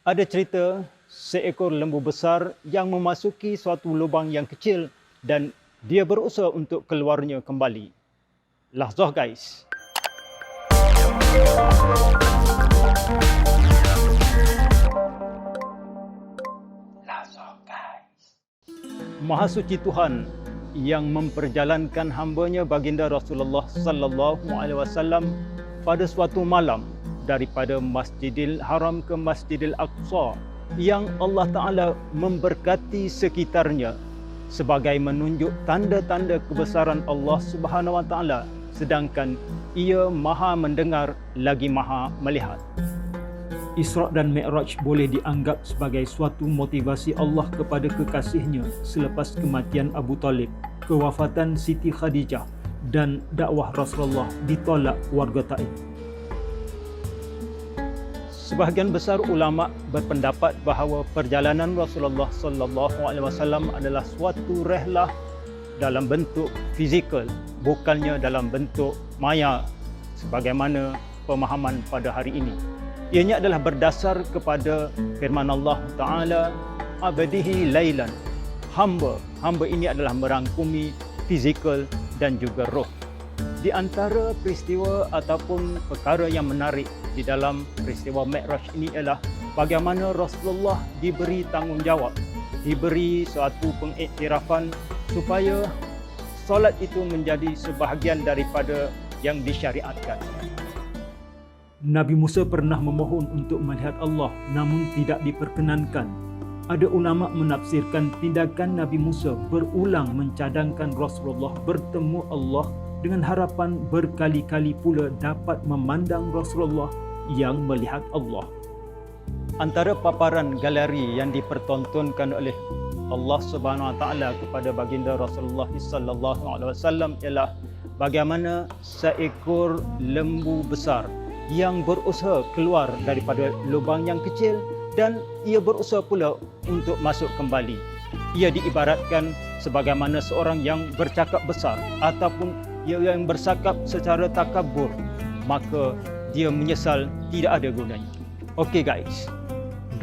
Ada cerita seekor lembu besar yang memasuki suatu lubang yang kecil dan dia berusaha untuk keluarnya kembali. Lahzah guys. Maha suci Tuhan yang memperjalankan hamba-Nya baginda Rasulullah sallallahu alaihi wasallam pada suatu malam daripada Masjidil Haram ke Masjidil Aqsa yang Allah Ta'ala memberkati sekitarnya sebagai menunjuk tanda-tanda kebesaran Allah Subhanahu Wa Ta'ala, sedangkan Ia Maha mendengar lagi Maha melihat. Isra' dan Mi'raj boleh dianggap sebagai suatu motivasi Allah kepada kekasihnya selepas kematian Abu Talib, kewafatan Siti Khadijah dan dakwah Rasulullah ditolak warga Taif. Sebahagian besar ulama berpendapat bahawa perjalanan Rasulullah sallallahu alaihi wasallam adalah suatu rehlah dalam bentuk fizikal, bukannya dalam bentuk maya sebagaimana pemahaman pada hari ini. Ianya adalah berdasar kepada firman Allah Ta'ala, abadihi lailan. Hamba ini adalah merangkumi fizikal dan juga roh. Di antara peristiwa ataupun perkara yang menarik di dalam peristiwa Mi'raj ini ialah bagaimana Rasulullah diberi tanggungjawab, diberi suatu pengiktirafan supaya solat itu menjadi sebahagian daripada yang disyariatkan. Nabi Musa pernah memohon untuk melihat Allah namun tidak diperkenankan. Ada ulama menafsirkan tindakan Nabi Musa berulang mencadangkan Rasulullah bertemu Allah dengan harapan berkali-kali pula dapat memandang Rasulullah yang melihat Allah. Antara paparan galeri yang dipertontonkan oleh Allah Subhanahu Wa Taala kepada baginda Rasulullah sallallahu alaihi wasallam ialah bagaimana seekor lembu besar yang berusaha keluar daripada lubang yang kecil dan ia berusaha pula untuk masuk kembali. Ia diibaratkan sebagaimana seorang yang bercakap besar ataupun yang bercakap secara takabur, maka dia menyesal tidak ada gunanya. Okey guys,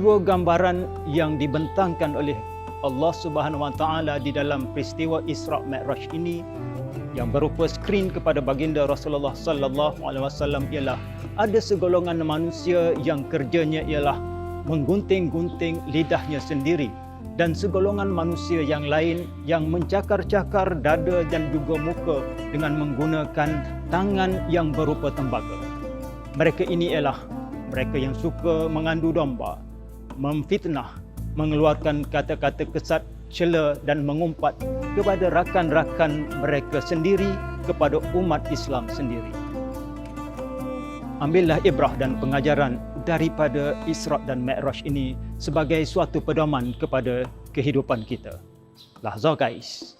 dua gambaran yang dibentangkan oleh Allah Subhanahu Wa Taala di dalam peristiwa Isra' Mi'raj ini yang berupa skrin kepada baginda Rasulullah sallallahu alaihi wasallam ialah ada segolongan manusia yang kerjanya ialah menggunting-gunting lidahnya sendiri dan segolongan manusia yang lain yang mencakar-cakar dada dan juga muka dengan menggunakan tangan yang berupa tembaga. Mereka ini ialah mereka yang suka mengandu domba, memfitnah, mengeluarkan kata-kata kesat, cela dan mengumpat kepada rakan-rakan mereka sendiri, kepada umat Islam sendiri. Ambillah ibrah dan pengajaran daripada Isra' dan Mi'raj ini sebagai suatu pedoman kepada kehidupan kita. Lahzah guys.